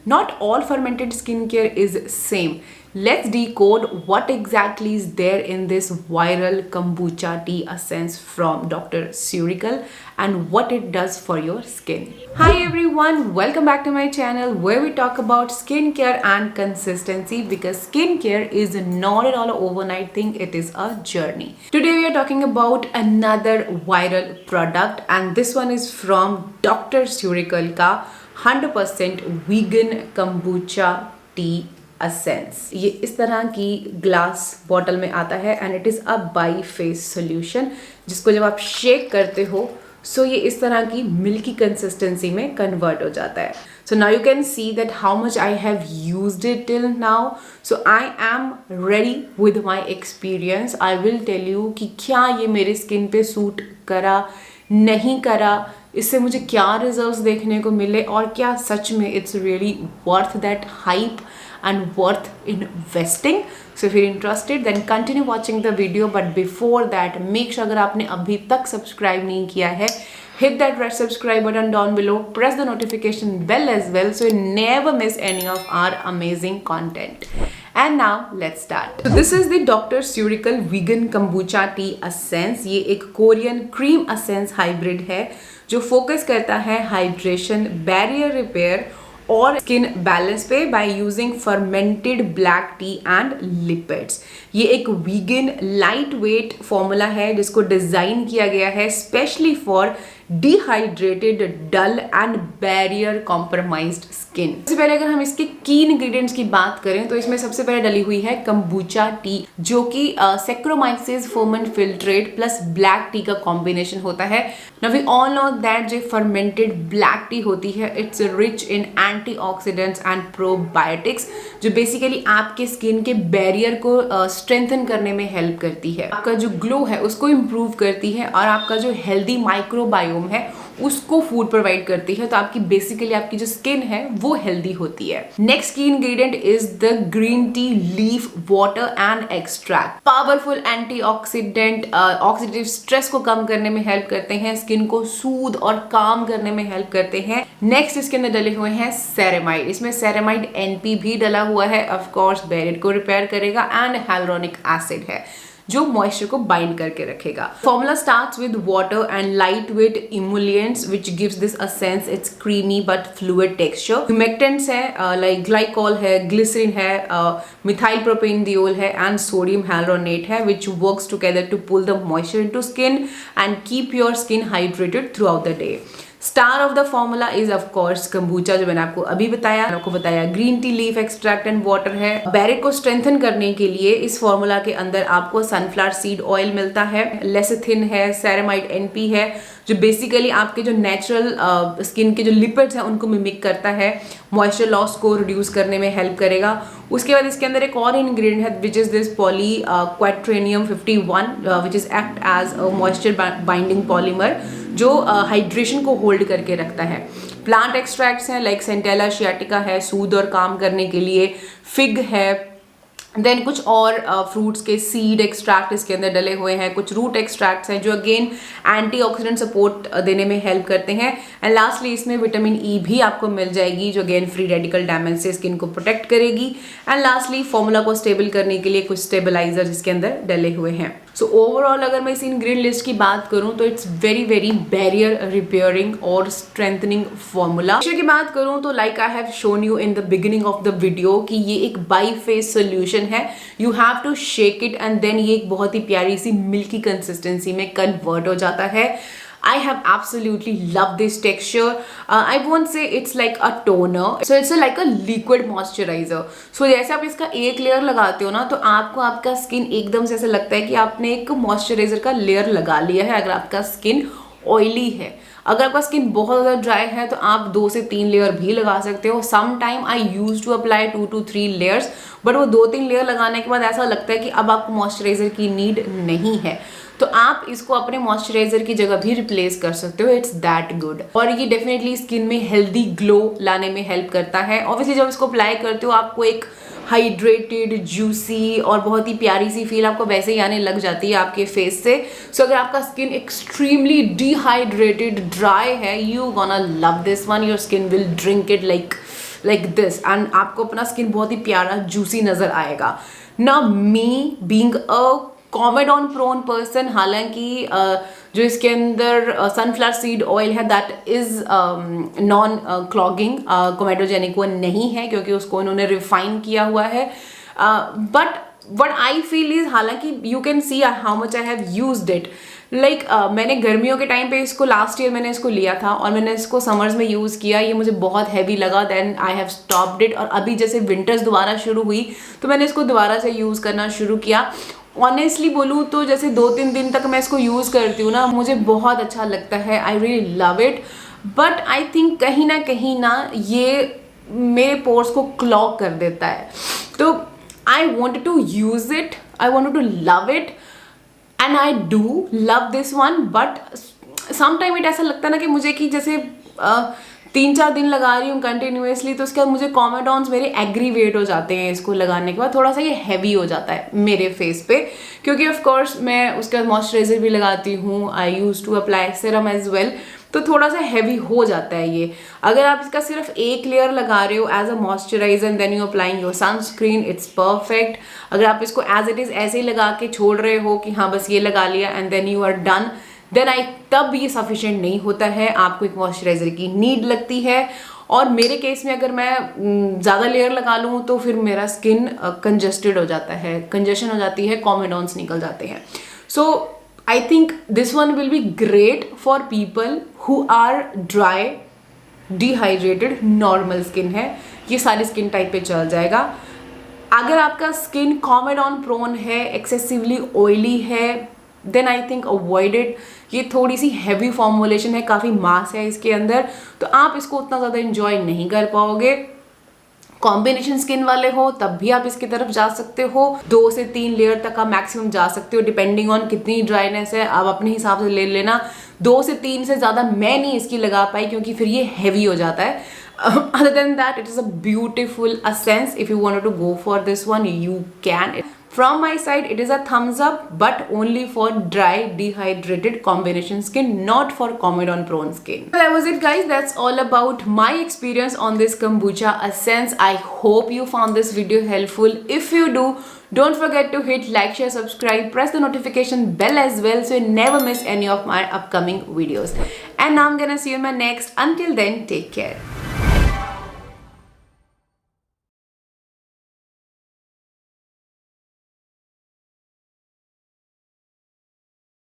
Not all fermented skincare is same. Let's decode what exactly is there in this viral kombucha tea essence from Dr. Surical and what it does for your skin. Hi everyone, welcome back to my channel where we talk about skincare and consistency, because skincare is not at all an overnight thing, it is a journey. Today we are talking about another viral product and this one is from Dr. Surical का 100% vegan kombucha tea असेंस। ये इस तरह की glass bottle में आता है and it is a by face solution, जिसको जब आप शेक करते हो सो ये इस तरह की मिल्की कंसिस्टेंसी में कन्वर्ट हो जाता है। So now you can see that how much I have used it till now. So I am ready with my experience. I will tell you कि क्या ये मेरे स्किन पे सूट करा, नहीं करा, इससे मुझे क्या रिजल्ट्स देखने को मिले और क्या सच में it's really worth that hype and worth investing. So if you're interested then continue watching the video, but before that make sure अगर आपने अभी तक सब्सक्राइब नहीं किया है, hit that red subscribe button down below, press the notification bell as well so you never miss any of our amazing content. And now let's start. So this is the Dr. Surical vegan kombucha tea essence. ये एक Korean cream essence hybrid है जो focus करता है hydration, barrier repair और skin balance पे by using fermented black T and lipids. ये एक वीगन लाइट वेट फॉर्मूला है जिसको डिजाइन किया गया है specially for dehydrated, dull and barrier compromised skin. सबसे पहले अगर हम इसके की इंग्रेडिएंट्स की बात करें तो इसमें सबसे पहले डली हुई है kombucha टी, जो कि saccharomyces ferment filtrate plus black tea का कॉम्बिनेशन होता है। Now we all know that जो फर्मेंटेड ब्लैक टी होती है it's rich in antioxidants and probiotics, जो बेसिकली आपके स्किन के बैरियर को स्ट्रेंथन करने में हेल्प करती है, आपका जो ग्लो है उसको इम्प्रूव करती है और आपका जो हेल्दी माइक्रोबायोम है उसको फूड प्रोवाइड करती है। तो आपकी बेसिकली आपकी जो स्किन है वो हेल्दी होती है। नेक्स्ट की ingredient is the green tea leaf water and extract. Powerful antioxidant, oxidative stress को कम करने में हेल्प करते हैं, स्किन को सूद और काम करने में हेल्प करते हैं। नेक्स्ट इसके अंदर डले हुए हैं सेरेमाइड। इसमें सेरेमाइड एनपी भी डला हुआ है, ऑफ कोर्स बैरियर को रिपेयर करेगा, एंड hyaluronic एसिड है जो मॉइस्चर को बाइंड करके रखेगा। Formula starts with water and light weight emollients which gives this essence its creamy but fluid texture. Humectants है, लाइक ग्लाइकोल है, ग्लिसरीन है, मिथाइल प्रोपेनडियोल है एंड सोडियम हाइलुरोनेट है which works together to pull the moisture into skin and keep your skin hydrated throughout the day. Star of the formula is of course kombucha, जो मैंने आपको अभी बताया। Green tea leaf extract and water है। Barrier को strengthen करने के लिए इस फॉर्मूला के अंदर आपको सनफ्लावर सीड ऑयल मिलता है, लेसिथिन है, सेरेमाइड एनपी है जो बेसिकली आपके जो नेचुरल स्किन के जो लिपिड्स हैं उनको मिमिक करता है, मॉइस्चर लॉस को रिड्यूस करने में हेल्प करेगा। उसके बाद इसके अंदर एक और इंग्रेडिएंट है which is this polyquaternium 51 which is act as a moisture binding polymer जो हाइड्रेशन को होल्ड करके रखता है। प्लांट एक्सट्रैक्ट्स हैं लाइक सेंटेला शियाटिका है सूद और काम करने के लिए, फिग है, देन कुछ और फ्रूट्स के सीड एक्सट्रैक्ट इसके अंदर डले हुए हैं, कुछ रूट एक्सट्रैक्ट्स हैं जो अगेन एंटीऑक्सीडेंट सपोर्ट देने में हेल्प करते हैं, एंड लास्टली इसमें विटामिन ई भी आपको मिल जाएगी जो अगेन फ्री रेडिकल डैमेज से स्किन को प्रोटेक्ट करेगी, एंड लास्टली फॉर्मूला को स्टेबल करने के लिए कुछ स्टेबलाइजर इसके अंदर डले हुए हैं। सो ओवरऑल अगर मैं इस इंग्रेडिएंट लिस्ट की बात करूं तो it's very very barrier repairing और स्ट्रेंथनिंग फॉर्मूला। की बात करूं तो like I have shown you in the beginning of the video कि ये एक बाई फेस सोल्यूशन है, you have to shake it and then ये एक बहुत ही प्यारी सी मिल्की कंसिस्टेंसी में कन्वर्ट हो जाता है। I have absolutely loved this texture. I won't say it's like a toner. So it's like a liquid moisturizer. So जैसे आप इसका एक लेयर लगाते हो ना तो आपको आपका स्किन एकदम से ऐसा लगता है कि आपने एक मॉइस्चराइजर का लेयर लगा लिया है। अगर आपका स्किन ऑयली है, अगर आपका स्किन बहुत ज़्यादा ड्राई है तो आप 2 से 3 लेयर भी लगा सकते हो। Some time I use to apply 2 to 3 layers, but वो 2-3 लेयर लगाने के बाद ऐसा लगता है कि अब आपको मॉइस्चराइजर की नीड नहीं है, तो आप इसको अपने मॉइस्चराइजर की जगह भी रिप्लेस कर सकते हो। इट्स दैट गुड और ये डेफिनेटली स्किन में हेल्दी ग्लो लाने में हेल्प करता है। ऑब्वियसली जब इसको अप्लाई करते हो आपको एक हाइड्रेटेड, जूसी और बहुत ही प्यारी सी फील आपको वैसे ही आने लग जाती है आपके फेस से। सो अगर आपका स्किन एक्सट्रीमली डिहाइड्रेटेड, ड्राई है, you gonna love this one. Your skin will drink it like like this, and आपको अपना स्किन बहुत ही प्यारा जूसी नजर आएगा ना. Me being a comedone prone person, हालांकि जो इसके अंदर सनफ्लावर सीड ऑयल है that is non clogging, comedogenic वो नहीं है क्योंकि उसको इन्होंने रिफाइन किया हुआ है. But what I feel is, हालांकि you can see how much I have used it. Like मैंने गर्मियों के टाइम पे इसको, लास्ट ईयर मैंने इसको लिया था और मैंने इसको समर्स में यूज़ किया, ये मुझे बहुत हैवी लगा, then I have stopped it. और अभी जैसे विंटर्स दोबारा शुरू हुई तो मैंने इसको दोबारा से यूज़ करना शुरू किया. ऑनेस्टली बोलूँ तो जैसे 2-3 दिन तक मैं इसको यूज़ करती हूँ ना, मुझे बहुत अच्छा लगता है. I really love it. But I think कहीं ना ये मेरे पोर्स को क्लॉग कर देता है. तो I want to use it, I want to love it, and I do love this one. But sometime it ऐसा लगता है ना कि मुझे कि जैसे 3-4 दिन लगा रही हूँ कंटिन्यूसली, तो उसके बाद मुझे कॉमेडॉन्स मेरे एग्रीवेट हो जाते हैं इसको लगाने के बाद. थोड़ा सा ये हैवी हो जाता है मेरे फेस पे, क्योंकि ऑफ कोर्स मैं उसके बाद मॉइस्चराइजर भी लगाती हूँ. I use to apply serum as well, तो थोड़ा सा हैवी हो जाता है ये. अगर आप इसका सिर्फ एक लेयर लगा रहे हो as a moisturiser and then you applying your sunscreen, it's perfect. अगर आप इसको एज इट इज ऐसे ही लगा के छोड़ रहे हो कि हाँ बस ये लगा लिया and then you are done, then तब ये सफिशिएंट नहीं होता है, आपको एक मॉइस्चराइजर की नीड लगती है. और मेरे केस में अगर मैं ज़्यादा लेयर लगा लूँ तो फिर मेरा स्किन कंजस्टेड हो जाता है, कंजेशन हो जाती है, कॉमेडॉन्स निकल जाते हैं. सो I think this one will be great for people who are dry, dehydrated, normal skin है, ये सारी स्किन टाइप पे चल जाएगा. अगर आपका स्किन कॉमेडॉन प्रोन है, एक्सेसिवली ऑयली है, then I think avoid it. ये थोड़ी सी हैवी फॉर्मुलेशन है, काफ़ी मास है इसके अंदर, तो आप इसको उतना ज़्यादा इंजॉय नहीं कर पाओगे. कॉम्बिनेशन स्किन वाले हो तब भी आप इसकी तरफ जा सकते हो. 2 से 3 लेयर तक आप मैक्सिमम जा सकते हो, डिपेंडिंग ऑन कितनी ड्राइनेस है, आप अपने हिसाब से ले लेना. 2 से 3 से ज़्यादा मैं नहीं इसकी लगा पाई क्योंकि फिर ये हैवी हो जाता है. Other than that, it is a beautiful essence. If you wanted to go for this one, you can. From my side, it is a thumbs up, but only for dry, dehydrated combination skin, not for comedone prone skin. So that was it, guys. That's all about my experience on this kombucha essence. I hope you found this video helpful. If you do, don't forget to hit like, share, subscribe, press the notification bell as well so you never miss any of my upcoming videos. And now I'm gonna see you in my next. Until then, take care.